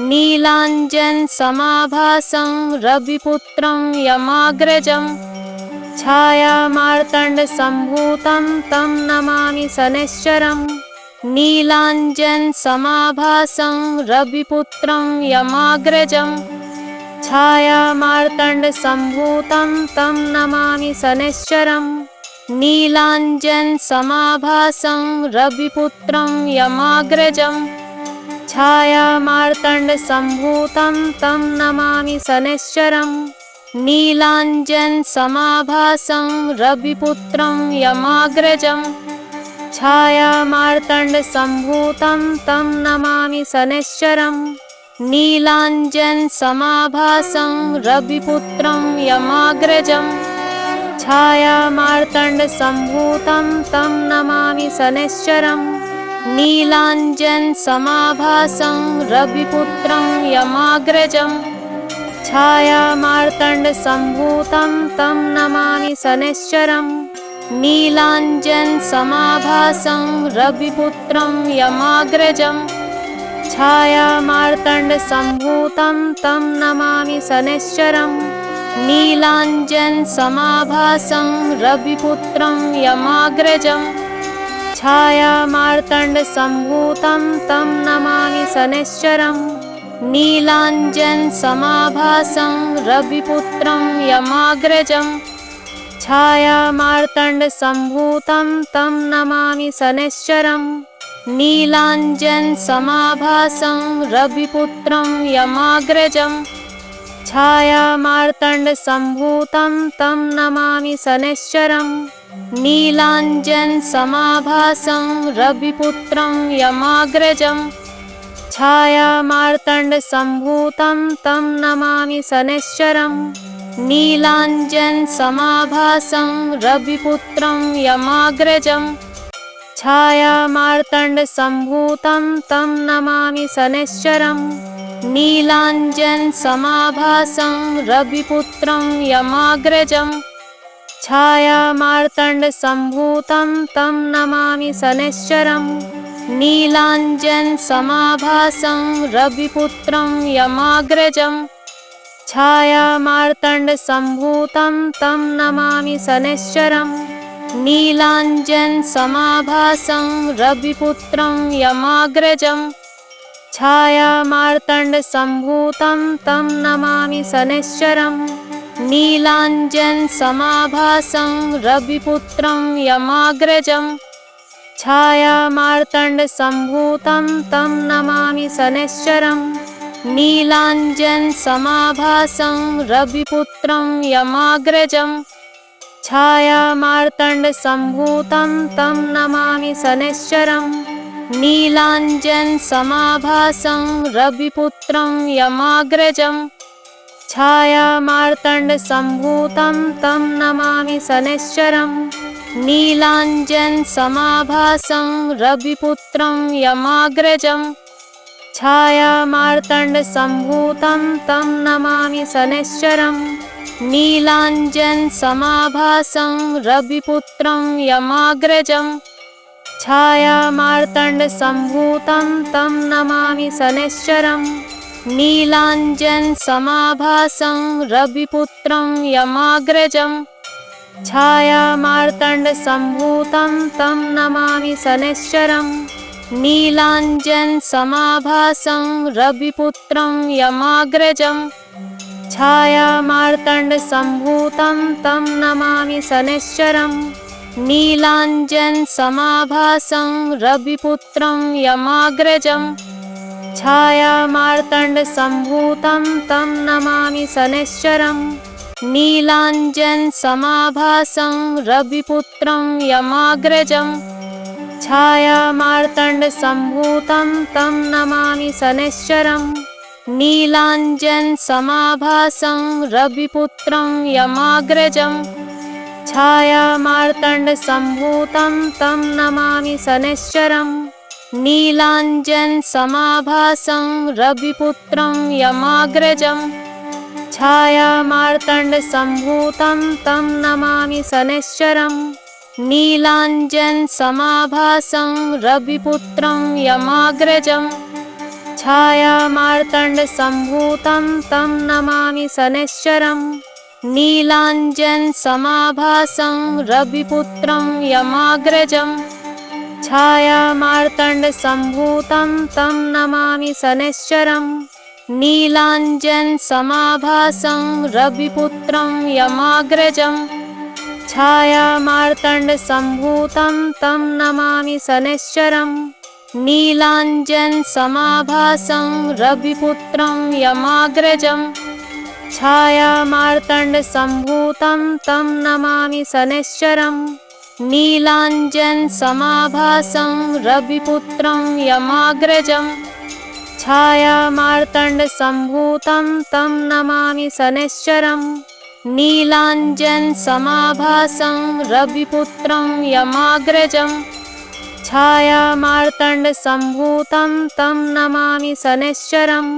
नीलाञ्जनसमाभासं रविपुत्रं यमाग्रजं छायामार्तण्डसम्भूतं तं नमामि शनैश्चरम् नीलाञ्जनसमाभासं रविपुत्रं यमाग्रजं छायामार्तण्डसम्भूतं तं नमामि शनैश्चरम् नीलाञ्जनसमाभासं रविपुत्रं यमाग्रजं छायामार्तण्डसम्भूतं तं नमामि शनैश्चरम् नीलाञ्जनसमाभासं रविपुत्रं यमाग्रजं छायामार्तण्डसम्भूतं तं नमामि शनैश्चरम् नीलाञ्जनसमाभासं रविपुत्रं यमाग्रजं छायामार्तण्डसम्भूतं तं नमामि शनैश्चरम् नीलाञ्जनसमाभासं रविपुत्रं यमाग्रजं छायामार्तण्डसम्भूतं तं नमामि शनैश्चरम् नीलाञ्जनसमाभासं रविपुत्रं यमाग्रजं छायामार्तण्डसम्भूतं तं नमामि शनैश्चरम् नीलाञ्जनसमाभासं रविपुत्रं यमाग्रजं छायामार्तण्डसम्भूतं तं नमामि शनैश्चरम् नीलाञ्जनसमाभासं रविपुत्रं यमाग्रजं छायामार्तण्डसम्भूतं तं नमामि शनैश्चरम् नीलाञ्जनसमाभासं रविपुत्रं यमाग्रजं छायामार्तण्डसम्भूतं तं नमामि शनैश्चरम् नीलाञ्जनसमाभासं रविपुत्रं यमाग्रजं छायामार्तण्डसम्भूतं तं नमामि शनैश्चरम् नीलाञ्जनसमाभासं रविपुत्रं यमाग्रजं छायामार्तण्डसम्भूतं तं नमामि शनैश्चरम् नीलाञ्जनसमाभासं रविपुत्रं यमाग्रजं छायामार्तण्डसम्भूतं तं नमामि शनैश्चरम् नीलाञ्जनसमाभासं रविपुत्रं यमाग्रजं छायामार्तण्डसम्भूतं तं नमामि शनैश्चरम् नीलाञ्जनसमाभासं रविपुत्रं यमाग्रजं छायामार्तण्डसम्भूतं तं नमामि शनैश्चरम् नीलाञ्जनसमाभासं रविपुत्रं यमाग्रजं छायामार्तण्डसम्भूतं तं नमामि शनैश्चरम् नीलाञ्जनसमाभासं रविपुत्रं यमाग्रजं छायामार्तण्डसम्भूतं तं नमामि शनैश्चरम् नीलाञ्जनसमाभासं रविपुत्रं यमाग्रजं छायामार्तण्डसम्भूतं तं नमामि शनैश्चरम् नीलाञ्जनसमाभासं रविपुत्रं यमाग्रजं छायामार्तण्डसम्भूतं तं नमामि शनैश्चरम् नीलाञ्जनसमाभासं रविपुत्रं यमाग्रजं छायामार्तण्डसम्भूतं तं नमामि शनैश्चरम् नीलाञ्जनसमाभासं रविपुत्रं यमाग्रजं छायामार्तण्डसम्भूतं तं नमामि शनैश्चरम् नीलाञ्जनसमाभासं रविपुत्रं यमाग्रजं छायामार्तण्डसम्भूतं तं नमामि शनैश्चरम् नीलाञ्जनसमाभासं रविपुत्रं यमाग्रजं छायामार्तण्डसम्भूतं तं नमामि शनैश्चरम् नीलाञ्जनसमाभासं रविपुत्रं यमाग्रजं छायामार्तण्डसम्भूतं तं नमामि शनैश्चरम् नीलाञ्जनसमाभासं रविपुत्रं यमाग्रजं छायामार्तण्डसम्भूतं तं नमामि शनैश्चरम् नीलाञ्जनसमाभासं रविपुत्रं यमाग्रजं छायामार्तण्डसम्भूतं तं नमामि शनैश्चरम् नीलाञ्जनसमाभासं रविपुत्रं यमाग्रजं छायामार्तण्डसम्भूतं तं नमामि शनैश्चरम् नीलाञ्जनसमाभासं रविपुत्रं यमाग्रजम् छायामार्तण्डसम्भूतं तं नमामि शनैश्चरम् नीलाञ्जनसमाभासं रविपुत्रं यमाग्रजम् छायामार्तण्डसम्भूतं तं नमामि शनैश्चरम् नीलाञ्जनसमाभासं रविपुत्रं यमाग्रजम् छायामार्तण्डसम्भूतं तं नमामि शनैश्चरम् नीलाञ्जनसमाभासं रविपुत्रं यमाग्रजम् छायामार्तण्डसम्भूतं तं नमामि शनैश्चरम् नीलाञ्जनसमाभासं रविपुत्रं यमाग्रजम् छायामार्तण्डसम्भूतं तं नमामि शनैश्चरम्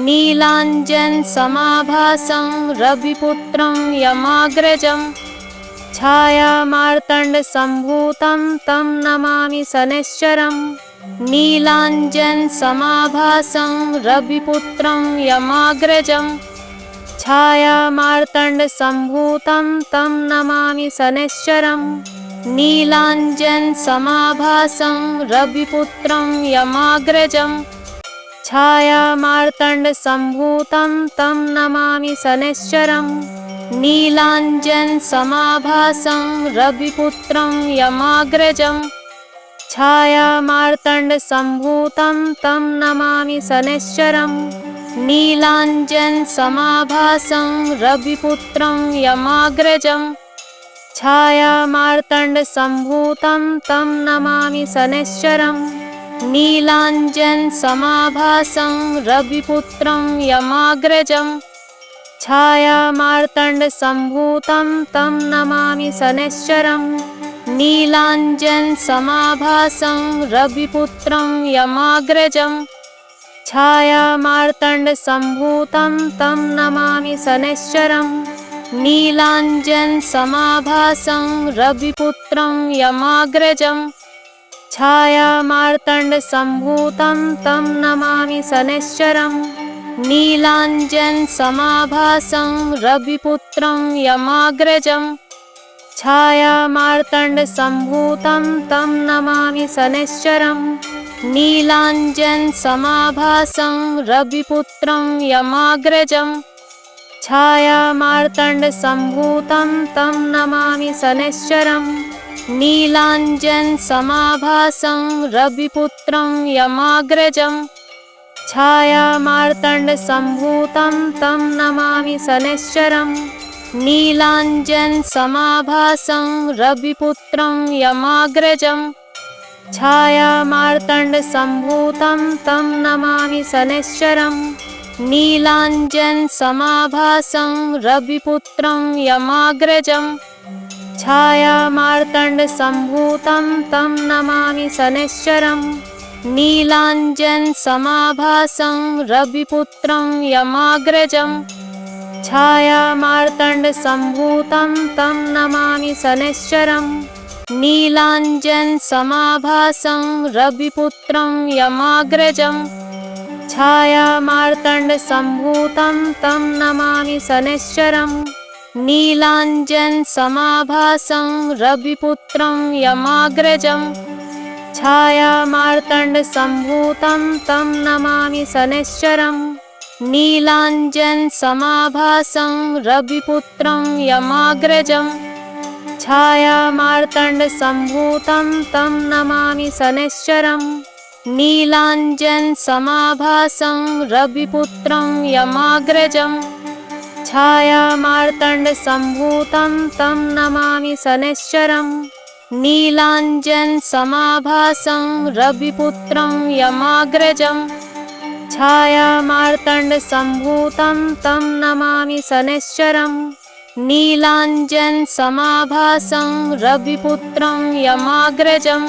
नीलाञ्जनसमाभासं रविपुत्रं यमाग्रजम् छायामार्तण्डसम्भूतं तं नमामि शनैश्चरम् नीलाञ्जनसमाभासं रविपुत्रं यमाग्रजम् छायामार्तण्डसम्भूतं तं नमामि शनैश्चरम् नीलाञ्जनसमाभासं रविपुत्रं यमाग्रजम् छायामार्तण्डसम्भूतं तं नमामि शनैश्चरम् नीलाञ्जनसमाभासं रविपुत्रं यमाग्रजम् छायामार्तण्डसम्भूतं तं नमामि शनैश्चरम् नीलाञ्जनसमाभासं रविपुत्रं यमाग्रजम् छायामार्तण्डसम्भूतं तं नमामि शनैश्चरम् नीलाञ्जनसमाभासं रविपुत्रं यमाग्रजम् छायामार्तण्डसम्भूतं तं नमामि शनैश्चरम् नीलाञ्जनसमाभासं रविपुत्रं यमाग्रजम् छायामार्तण्डसम्भूतं तं नमामि शनैश्चरम् नीलाञ्जनसमाभासं रविपुत्रं यमाग्रजम् छायामार्तण्डसम्भूतं तं नमामि शनैश्चरम् नीलाञ्जनसमाभासं रविपुत्रं यमाग्रजम् छायामार्तण्डसम्भूतं तं नमामि शनैश्चरम् नीलाञ्जनसमाभासं रविपुत्रं यमाग्रजम् छायामार्तण्डसम्भूतं तं नमामि शनैश्चरम् नीलाञ्जनसमाभासं रविपुत्रं यमाग्रजम् छायामार्तण्डसम्भूतं तं नमामि शनैश्चरम् नीलाञ्जनसमाभासं रविपुत्रं यमाग्रजम् छायामार्तण्डसम्भूतं तं नमामि शनैश्चरम् नीलाञ्जनसमाभासं रविपुत्रं यमाग्रजम् छायामार्तण्डसम्भूतं तं नमामि शनैश्चरम् नीलाञ्जनसमाभासं रविपुत्रं यमाग्रजम् छायामार्तण्डसम्भूतं तं नमामि शनैश्चरम् नीलाञ्जनसमाभासं रविपुत्रं यमाग्रजम् छायामार्तण्डसम्भूतं तं नमामि शनैश्चरम् नीलाञ्जनसमाभासं रविपुत्रं यमाग्रजम् छायामार्तण्डसम्भूतं तं नमामि शनैश्चरम् नीलाञ्जनसमाभासं रविपुत्रं यमाग्रजम् छायामार्तण्डसम्भूतं तं नमामि शनैश्चरम् नीलाञ्जनसमाभासं रविपुत्रं यमाग्रजम् छायामार्तण्डसम्भूतं तं नमामि शनैश्चरम् नीलाञ्जनसमाभासं रविपुत्रं यमाग्रजम् छायामार्तण्डसम्भूतं तं नमामि शनैश्चरम् नीलाञ्जनसमाभासं रविपुत्रं यमाग्रजम्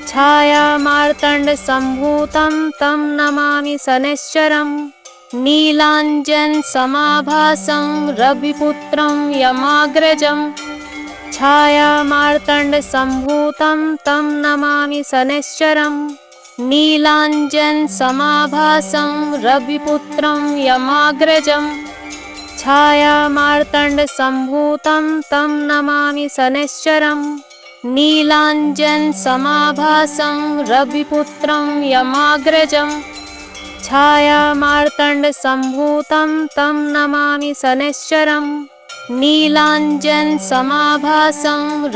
छायामार्तण्डसम्भूतं तं नमामि शनैश्चरम् नीलाञ्जनसमाभासं रविपुत्रं यमाग्रजम् छायामार्तण्डसम्भूतं तं नमामि शनैश्चरम् नीलाञ्जनसमाभासं रविपुत्रं यमाग्रजं छायामार्तण्डसम्भूतं तं नमामि शनैश्चरम् नीलाञ्जनसमाभासं रविपुत्रं यमाग्रजं छायामार्तण्डसम्भूतं तं नमामि शनैश्चरम् नीलाञ्जनसमाभासं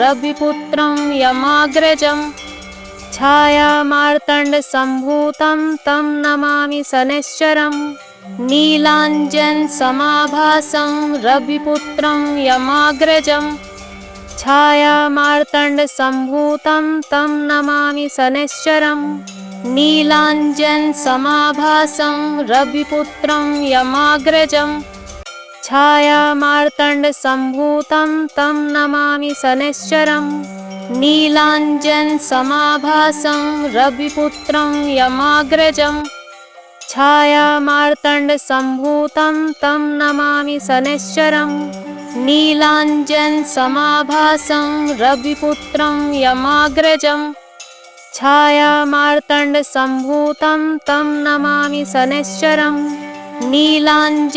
रविपुत्रं यमाग्रजं छायामार्तण्डसम्भूतं तं नमामि शनैश्चरम् नीलाञ्जनसमाभासं रविपुत्रं यमाग्रजं छायामार्तण्डसम्भूतं तं नमामि शनैश्चरम् नीलाञ्जनसमाभासं रविपुत्रं यमाग्रजं छायामार्तण्डसम्भूतं तं नमामि शनैश्चरम् नीलाञ्जनसमाभासं रविपुत्रं यमाग्रजं छायामार्तण्डसम्भूतं तं नमामि शनैश्चरम् नीलाञ्जनसमाभासं रविपुत्रं यमाग्रजं छायामार्तण्डसम्भूतं तं नमामि शनैश्चरम् नीलाञ्जनसमाभासं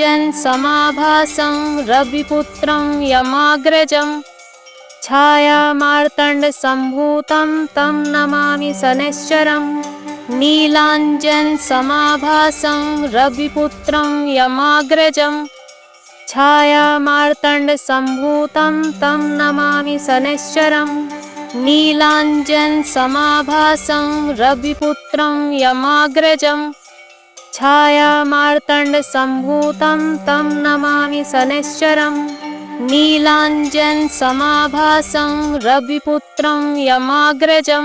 रविपुत्रं यमाग्रजं छायामार्तण्डसम्भूतं तं नमामि शनैश्चरम् नीलाञ्जनसमाभासं रविपुत्रं यमाग्रजं छायामार्तण्डसम्भूतं तं नमामि शनैश्चरम् नीलाञ्जनसमाभासं रविपुत्रं यमाग्रजं छायामार्तण्डसम्भूतं तं नमामि शनैश्चरम् नीलाञ्जनसमाभासं रविपुत्रं यमाग्रजं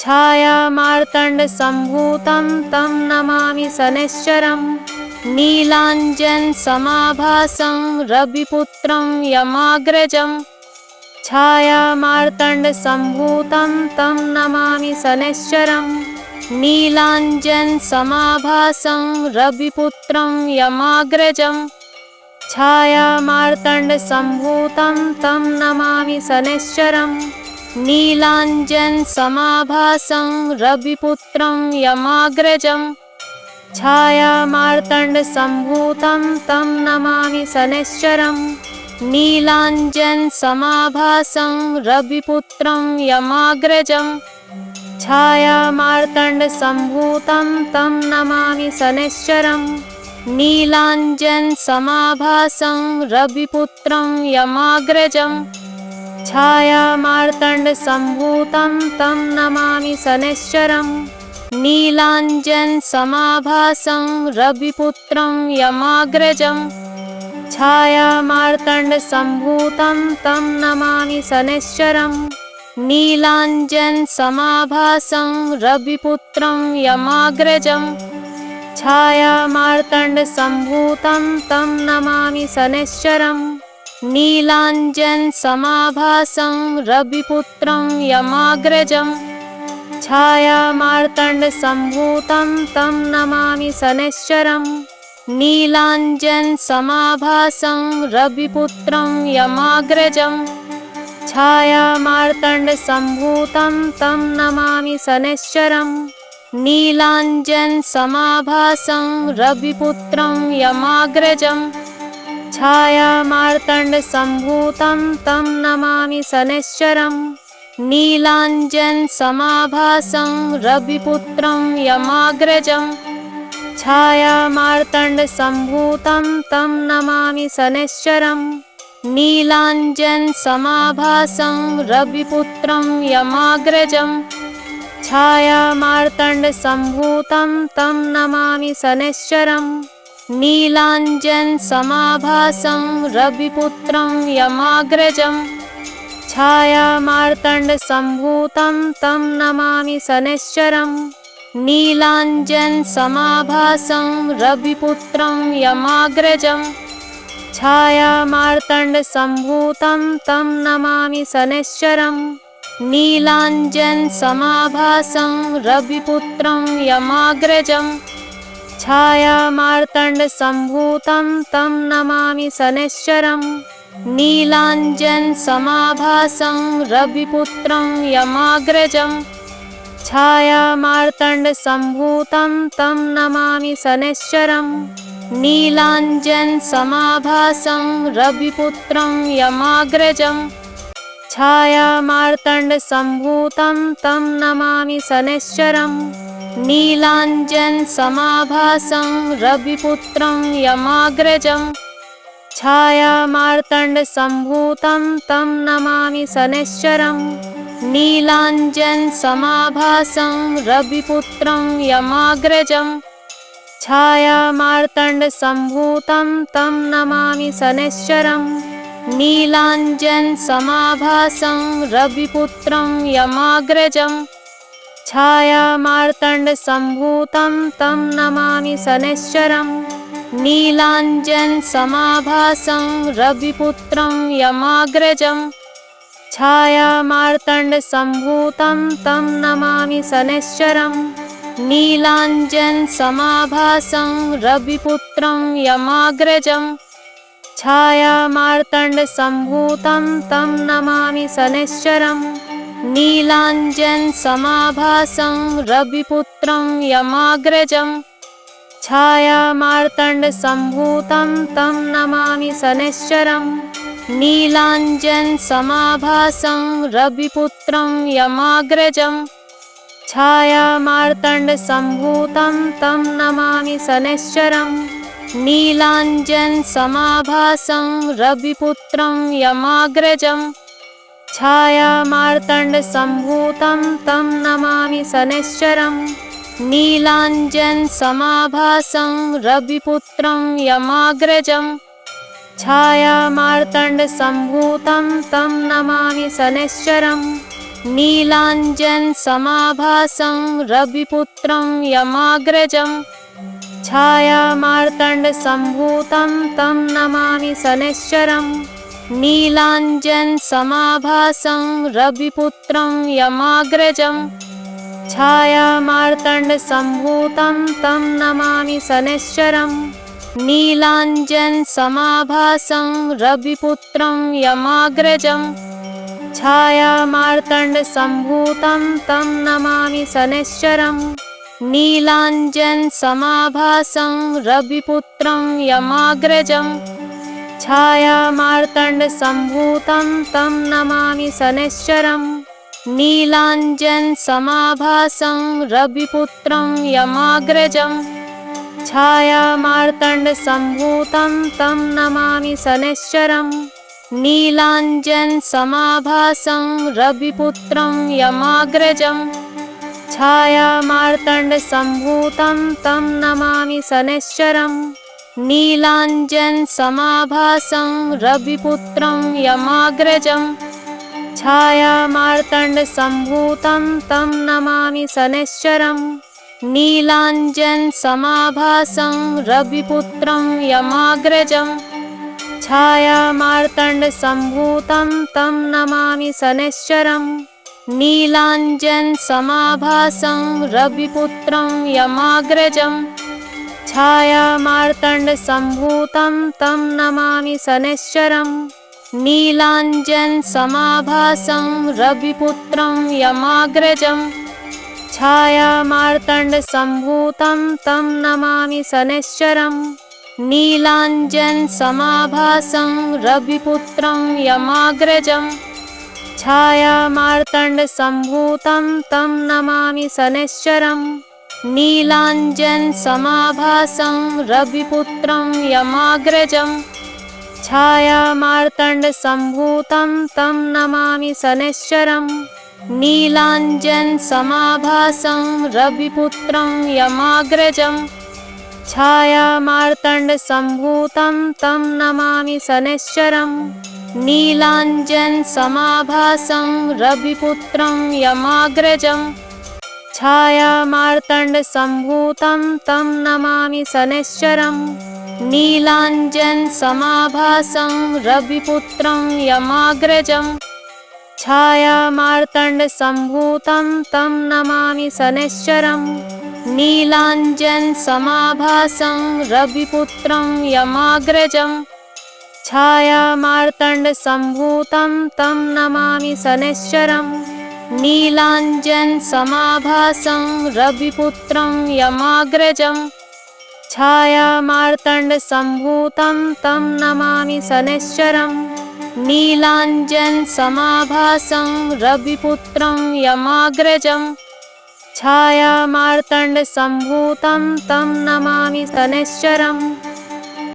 छायामार्तण्डसम्भूतं तं नमामि शनैश्चरम् नीलाञ्जनसमाभासं रविपुत्रं यमाग्रजं छायामार्तण्डसम्भूतं तं नमामि शनैश्चरम् नीलाञ्जनसमाभासं रविपुत्रं यमाग्रजं छायामार्तण्डसम्भूतं तं नमामि शनैश्चरम् नीलाञ्जनसमाभासं रविपुत्रं यमाग्रजं छायामार्तण्डसम्भूतं तं नमामि शनैश्चरम् नीलाञ्जनसमाभासं रविपुत्रं यमाग्रजं छायामार्तण्डसम्भूतं तं नमामि शनैश्चरम् नीलाञ्जनसमाभासं रविपुत्रं यमाग्रजं छायामार्तण्डसम्भूतं तं नमामि शनैश्चरम् नीलाञ्जनसमाभासं रविपुत्रं यमाग्रजं छायामार्तण्डसम्भूतं तं नमामि शनैश्चरम् नीलाञ्जनसमाभासं रविपुत्रं यमाग्रजं छायामार्तण्डसम्भूतं तं नमामि शनैश्चरम् नीलाञ्जनसमाभासं रविपुत्रं यमाग्रजं छायामार्तण्डसम्भूतं तं नमामि शनैश्चरम् नीलाञ्जनसमाभासं रविपुत्रं यमाग्रजं छायामार्तण्डसम्भूतं तं नमामि शनैश्चरम् नीलाञ्जनसमाभासं रविपुत्रं यमाग्रजं छायामार्तण्डसम्भूतं तं नमामि शनैश्चरम् नीलाञ्जनसमाभासं रविपुत्रं यमाग्रजं छायामार्तण्डसम्भूतं तं नमामि शनैश्चरम् नीलाञ्जनसमाभासं रविपुत्रं यमाग्रजं छायामार्तण्डसम्भूतं तं नमामि शनैश्चरम् नीलाञ्जनसमाभासं रविपुत्रं यमाग्रजं छायामार्तण्डसम्भूतं तं नमामि शनैश्चरम् नीलाञ्जनसमाभासं रविपुत्रं यमाग्रजं छायामार्तण्डसम्भूतं तं नमामि शनैश्चरम् नीलाञ्जनसमाभासं रविपुत्रं यमाग्रजं छायामार्तण्डसम्भूतं तं नमामि शनैश्चरम् नीलाञ्जनसमाभासं रविपुत्रं यमाग्रजं छायामार्तण्डसम्भूतं तं नमामि शनैश्चरं। नीलाञ्जनसमाभासं रविपुत्रं यमाग्रजं। छायामार्तण्डसम्भूतं तं नमामि शनैश्चरं। नीलाञ्जनसमाभासं रविपुत्रं यमाग्रजं। छायामार्तण्डसम्भूतं तं नमामि शनैश्चरं। नीलाञ्जनसमाभासं रविपुत्रं यमाग्रजं। छायामार्तण्डसम्भूतं तं नमामि शनैश्चरं। नीलाञ्जनसमाभासं रविपुत्रं यमाग्रजं। छायामार्तण्डसम्भूतं तं नमामि शनैश्चरं। नीलाञ्जनसमाभासं रविपुत्रं यमाग्रजं। छायामार्तण्डसम्भूतं तं नमामि शनैश्चरं। नीलाञ्जनसमाभासं रविपुत्रं यमाग्रजं। छायामार्तण्डसम्भूतं तं नमामि शनैश्चरं। नीलाञ्जनसमाभासं रविपुत्रं यमाग्रजं। छायामार्तण्डसम्भूतं तं नमामि शनैश्चरं। नीलाञ्जनसमाभासं रविपुत्रं यमाग्रजं। छायामार्तण्डसम्भूतं तं नमामि शनैश्चरं। नीलाञ्जनसमाभासं रविपुत्रं यमाग्रजं। छायामार्तण्डसम्भूतं तं नमामि शनैश्चरं। नीलाञ्जनसमाभासं रविपुत्रं यमाग्रजं। छायामार्तण्डसम्भूतं तं नमामि शनैश्चरं। नीलाञ्जनसमाभासं रविपुत्रं यमाग्रजं। छायामार्तण्डसम्भूतं तं नमामि शनैश्चरं। नीलाञ्जनसमाभासं रविपुत्रं यमाग्रजं। छायामार्तण्डसम्भूतं तं नमामि शनैश्चरं। नीलाञ्जनसमाभासं रविपुत्रं यमाग्रजं। छायामार्तण्डसम्भूतं तं नमामि शनैश्चरं। नीलाञ्जनसमाभासं रविपुत्रं यमाग्रजं। छायामार्तण्डसम्भूतं तं नमामि शनैश्चरं। नीलाञ्जनसमाभासं रविपुत्रं यमाग्रजं। छायामार्तण्डसम्भूतं तं नमामि शनैश्चरं। नीलाञ्जनसमाभासं रविपुत्रं यमाग्रजं। छायामार्तण्डसम्भूतं तं नमामि शनैश्चरं। नीलाञ्जनसमाभासं रविपुत्रं यमाग्रजं। छायामार्तण्डसम्भूतं तं नमामि शनैश्चरं। नीलाञ्जनसमाभासं रविपुत्रं यमाग्रजं। छायामार्तण्डसम्भूतं तं नमामि शनैश्चरं। नीलाञ्जनसमाभासं रविपुत्रं यमाग्रजं। छायामार्तण्डसम्भूतं तं नमामि शनैश्चरं। नीलाञ्जनसमाभासं रविपुत्रं यमाग्रजं। छायामार्तण्डसम्भूतं तं नमामि शनैश्चरं। नीलाञ्जनसमाभासं रविपुत्रं यमाग्रजं। छायामार्तण्डसम्भूतं तं नमामि शनैश्चरं। नीलाञ्जनसमाभासं रविपुत्रं यमाग्रजं। छायामार्तण्डसम्भूतं तं नमामि शनैश्चरं। नीलाञ्जनसमाभासं रविपुत्रं यमाग्रजं। छायामार्तण्डसम्भूतं तं नमामि शनैश्चरं। नीलाञ्जनसमाभासं रविपुत्रं यमाग्रजं। छायामार्तण्डसम्भूतं तं नमामि शनैश्चरं। नीलाञ्जनसमाभासं रविपुत्रं यमाग्रजं। छायामार्तण्डसम्भूतं तं नमामि शनैश्चरं। नीलाञ्जनसमाभासं रविपुत्रं यमाग्रजं। छायामार्तण्डसम्भूतं तं नमामि शनैश्चरं। नीलाञ्जनसमाभासं रविपुत्रं यमाग्रजं छायामार्तण्डसम्भूतं तं नमामि शनैश्चरम् नीलाञ्जनसमाभासं रविपुत्रं यमाग्रजं छायामार्तण्डसम्भूतं तं नमामि शनैश्चरम्